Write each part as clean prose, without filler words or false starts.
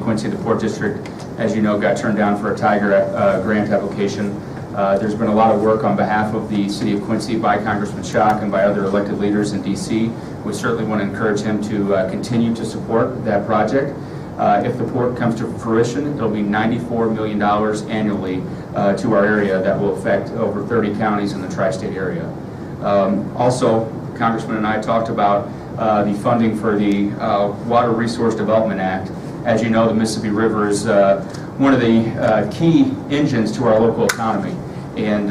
Quincy, the Port District, as you know, got turned down for a Tiger grant application. There's been a lot of work on behalf of the City of Quincy by Congressman Schock and by other elected leaders in D.C. We certainly want to encourage him to continue to support that project. If the port comes to fruition, it'll be $94 million annually to our area that will affect over 30 counties in the tri-state area. Also, Congressman and I talked about the funding for the Water Resource Development Act. As you know, the Mississippi River is one of the key engines to our local economy. And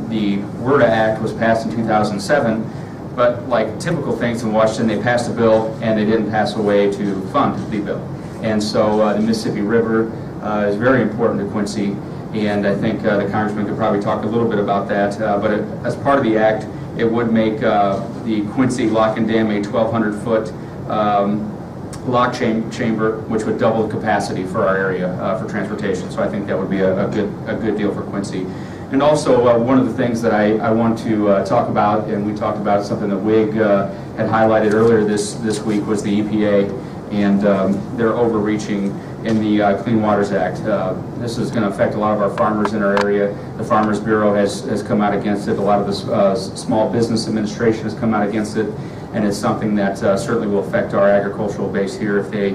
the WRDA Act was passed in 2007, but like typical things in Washington, they passed a bill and they didn't pass a way to fund the bill. And so the Mississippi River is very important to Quincy, and I think the Congressman could probably talk a little bit about that. But as part of the act, it would make the Quincy Lock and Dam a 1,200-foot lock chamber, which would double the capacity for our area for transportation. So I think that would be a good deal for Quincy. And also one of the things that I want to talk about, and we talked about something that WIG had highlighted earlier this week, was the EPA and their overreaching in the Clean Waters Act. This is going to affect a lot of our farmers in our area. The Farmers Bureau has come out against it. A lot of the Small Business Administration has come out against it. And it's something that certainly will affect our agricultural base here if they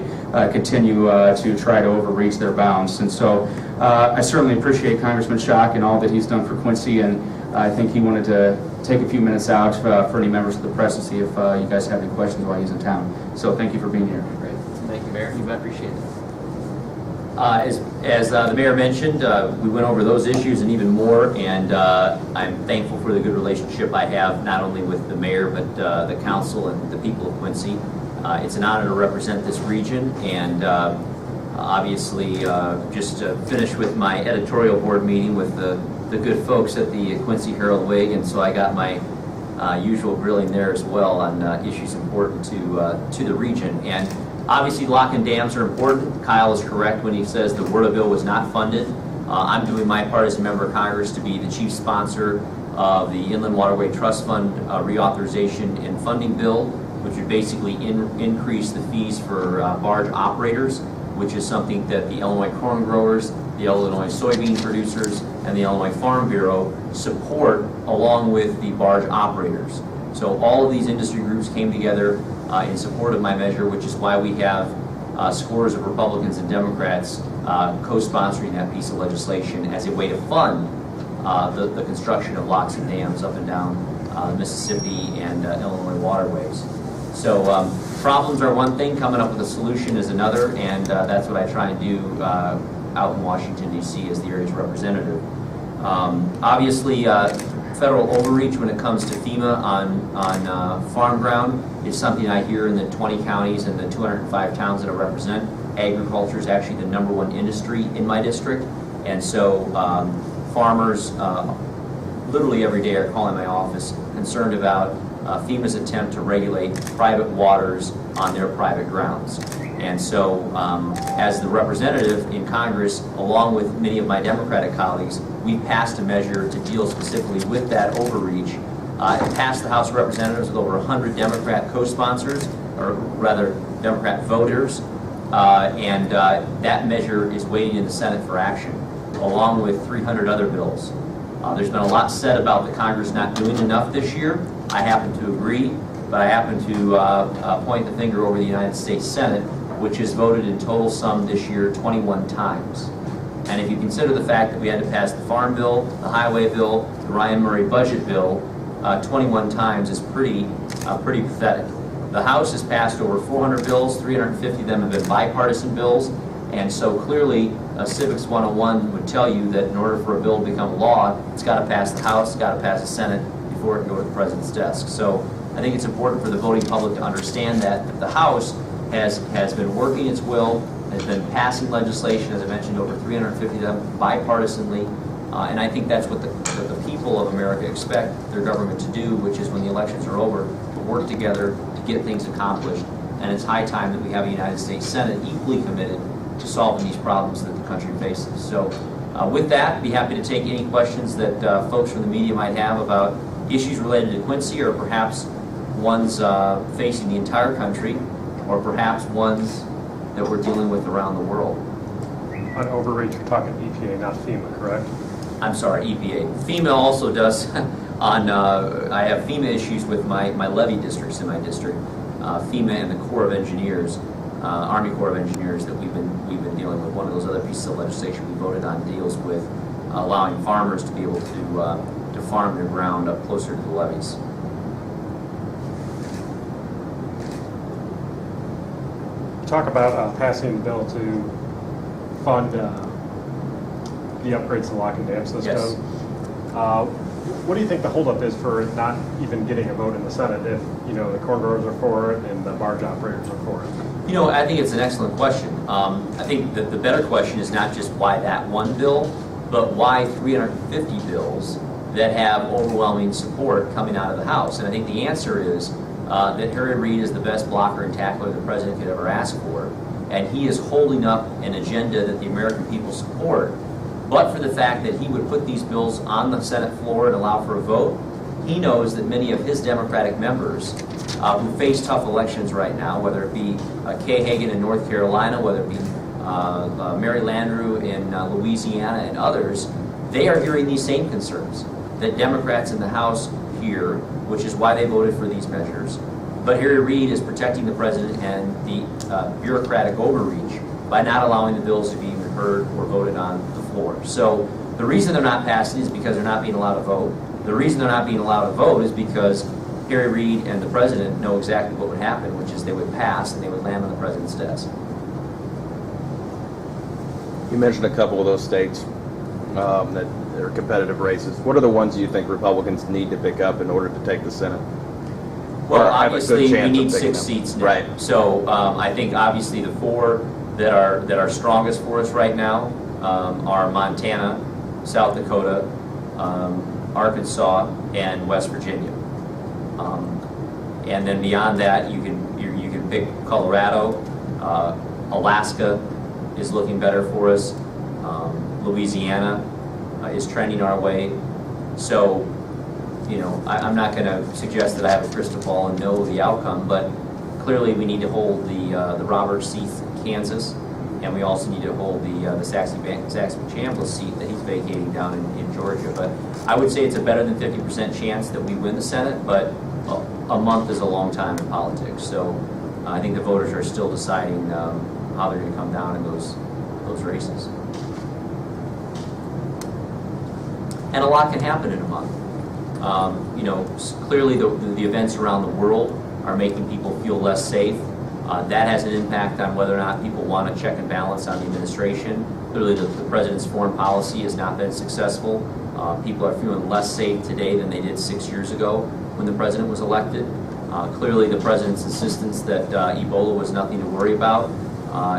continue to try to overreach their bounds. And so I certainly appreciate Congressman Schock and all that he's done for Quincy, and I think he wanted to take a few minutes out for any members of the press to see if you guys have any questions while he's in town. So thank you for being here. Great. Thank you, Mayor. You bet. Appreciate it. As the Mayor mentioned, we went over those issues and even more, and I'm thankful for the good relationship I have not only with the Mayor but the Council and the people of Quincy. It's an honor to represent this region, and obviously just finished with my editorial board meeting with the good folks at the Quincy Herald Whig, and so I got my usual grilling there as well on issues important to the region. And obviously, lock and dams are important. Kyle is correct when he says the WRDA bill was not funded. I'm doing my part as a member of Congress to be the chief sponsor of the Inland Waterway Trust Fund reauthorization and funding bill, which would basically increase the fees for barge operators, which is something that the Illinois corn growers, the Illinois soybean producers, and the Illinois Farm Bureau support along with the barge operators. So all of these industry groups came together in support of my measure, which is why we have scores of Republicans and Democrats co-sponsoring that piece of legislation as a way to fund the construction of locks and dams up and down Mississippi and Illinois waterways. So problems are one thing, coming up with a solution is another, and that's what I try and do out in Washington, D.C. as the area's representative. Obviously, federal overreach when it comes to FEMA on farm ground is something I hear in the 20 counties and the 205 towns that I represent. Agriculture is actually the #1 industry in my district, and so farmers literally every day are calling my office concerned about FEMA's attempt to regulate private waters on their private grounds. And so as the representative in Congress, along with many of my Democratic colleagues, we passed a measure to deal specifically with that overreach. It passed the House of Representatives with over 100 Democrat co-sponsors, or rather Democrat voters, and that measure is waiting in the Senate for action, along with 300 other bills. There's been a lot said about the Congress not doing enough this year. I happen to agree, but I happen to point the finger over the United States Senate, which has voted in total sum this year 21 times. And if you consider the fact that we had to pass the Farm Bill, the Highway Bill, the Ryan Murray Budget Bill, 21 times is pretty pathetic. The House has passed over 400 bills, 350 of them have been bipartisan bills, and so clearly Civics 101 would tell you that in order for a bill to become law, it's got to pass the House, it's got to pass the Senate before it can go to the President's desk. So I think it's important for the voting public to understand that the House has been working its will, has been passing legislation, as I mentioned, over 350 of them bipartisanly, and I think that's what the people of America expect their government to do, which is when the elections are over, to work together to get things accomplished. And it's high time that we have a United States Senate equally committed to solving these problems that the country faces. So with that, I'd be happy to take any questions that folks from the media might have about issues related to Quincy, or perhaps ones facing the entire country, or perhaps ones that we're dealing with around the world. On overreach, you're talking EPA, not FEMA, correct? I'm sorry, EPA. FEMA also does on, I have FEMA issues with my levee districts in my district. FEMA and the Corps of Engineers, Army Corps of Engineers that we've been dealing with. One of those other pieces of legislation we voted on deals with allowing farmers to be able to farm their ground up closer to the levees. Talk about passing the bill to fund the upgrades to the lock and dam system. Yes. What do you think the holdup is for not even getting a vote in the Senate if, you know, the corn growers are for it and the barge operators are for it? You know, I think it's an excellent question. I think that the better question is not just why that one bill, but why 350 bills that have overwhelming support coming out of the House. And I think the answer is that Harry Reid is the best blocker and tackler the president could ever ask for. And he is holding up an agenda that the American people support. But for the fact that he would put these bills on the Senate floor and allow for a vote, he knows that many of his Democratic members who face tough elections right now, whether it be Kay Hagan in North Carolina, whether it be Mary Landrieu in Louisiana and others, they are hearing these same concerns that Democrats in the House hear, which is why they voted for these measures. But Harry Reid is protecting the president and the bureaucratic overreach by not allowing the bills to be even heard or voted on the floor. So the reason they're not passing is because they're not being allowed to vote. The reason they're not being allowed to vote is because Harry Reid and the president know exactly what would happen, which is they would pass and they would land on the president's desk. You mentioned a couple of those states that are competitive races. What are the ones you think Republicans need to pick up in order to take the Senate? Well, Or have a good obviously, we chance of need picking 6 them? seats now. Right. So I think obviously the 4 that are strongest for us right now are Montana, South Dakota, Arkansas, and West Virginia. And then beyond that, you can pick Colorado, Alaska is looking better for us. Louisiana is trending our way. So, you know, I'm not going to suggest that I have a crystal ball and know the outcome, but clearly we need to hold the Robert seat in Kansas, and we also need to hold the Saxby-Chambliss seat that he's vacating down in Georgia. But I would say it's a better than 50% chance that we win the Senate, but a month is a long time in politics. So I think the voters are still deciding how they're going to come down in those races. And a lot can happen in a month. You know, clearly the events around the world are making people feel less safe. That has an impact on whether or not people want to check and balance on the administration. Clearly the president's foreign policy has not been successful. People are feeling less safe today than they did 6 years ago when the president was elected. Clearly the president's insistence that Ebola was nothing to worry about,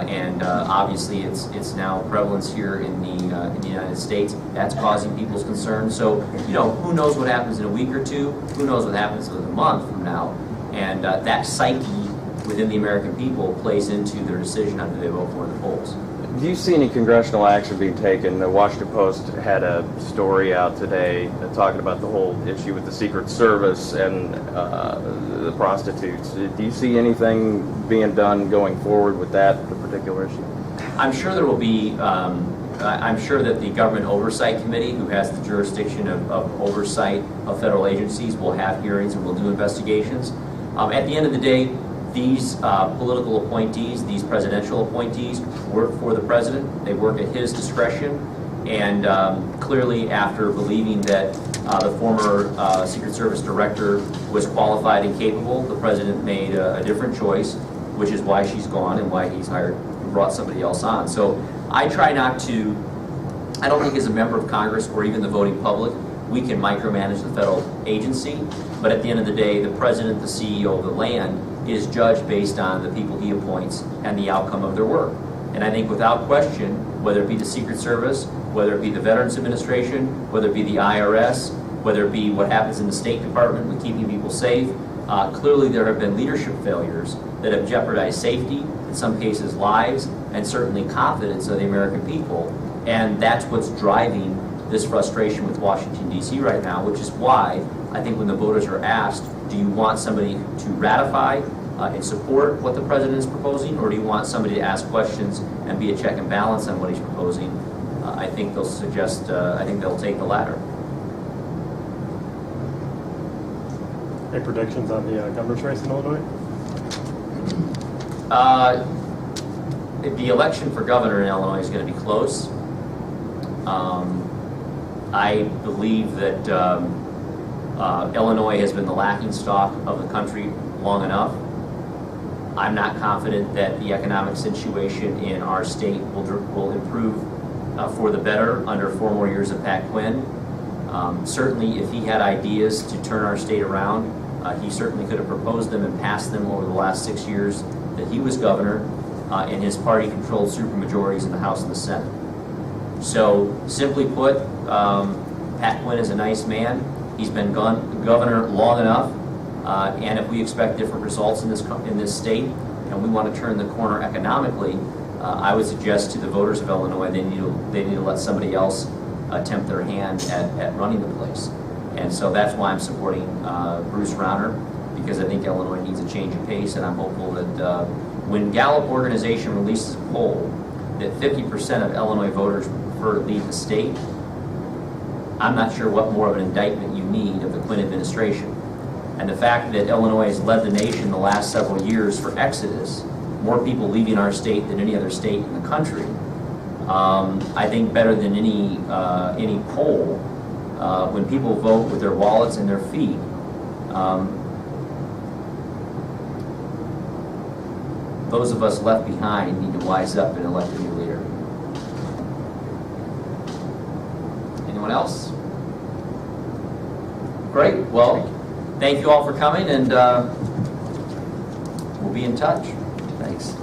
and obviously it's now prevalence here in the United States. That's causing people's concerns. So, you know, who knows what happens in a week or two? Who knows what happens in a month from now? And that psyche within the American people plays into their decision on who they vote for in the polls. Do you see any congressional action being taken? The Washington Post had a story out today talking about the whole issue with the Secret Service and the prostitutes. Do you see anything being done going forward with that particular issue? I'm sure there will be, I'm sure that the Government Oversight Committee, who has the jurisdiction of oversight of federal agencies, will have hearings and will do investigations. At the end of the day, these political appointees, these presidential appointees, work for the president. They work at his discretion. And clearly, after believing that the former Secret Service director was qualified and capable, the president made a different choice, which is why she's gone and why he's brought somebody else on. So I try not to, I don't think as a member of Congress or even the voting public, we can micromanage the federal agency. But at the end of the day, the president, the CEO of the land, is judged based on the people he appoints and the outcome of their work. And I think without question, whether it be the Secret Service, whether it be the Veterans Administration, whether it be the IRS, whether it be what happens in the State Department with keeping people safe, clearly there have been leadership failures that have jeopardized safety, in some cases lives, and certainly confidence of the American people. And that's what's driving this frustration with Washington, D.C. right now, which is why I think when the voters are asked, do you want somebody to ratify and support what the president is proposing, or do you want somebody to ask questions and be a check and balance on what he's proposing? I think they'll suggest, I think they'll take the latter. Any predictions on the governor's race in Illinois? The election for governor in Illinois is going to be close. I believe that Illinois has been the laughingstock of the country long enough. I'm not confident that the economic situation in our state will improve for the better under 4 more years of Pat Quinn. Certainly, if he had ideas to turn our state around, he certainly could have proposed them and passed them over the last 6 years that he was governor, and his party controlled supermajorities in the House and the Senate. So, simply put, Pat Quinn is a nice man. He's been governor long enough, and if we expect different results in this state, and we want to turn the corner economically, I would suggest to the voters of Illinois they need to let somebody else attempt their hand at running the place. And so that's why I'm supporting Bruce Rauner, because I think Illinois needs a change of pace, and I'm hopeful that when Gallup organization releases a poll that 50% of Illinois voters prefer to leave the state, I'm not sure what more of an indictment you need of the Quinn administration. And the fact that Illinois has led the nation the last several years for exodus, more people leaving our state than any other state in the country, I think better than any poll, when people vote with their wallets and their feet, those of us left behind need to wise up and elect a new leader. Anyone else? Great. Well, thank you all for coming, and we'll be in touch. Thanks.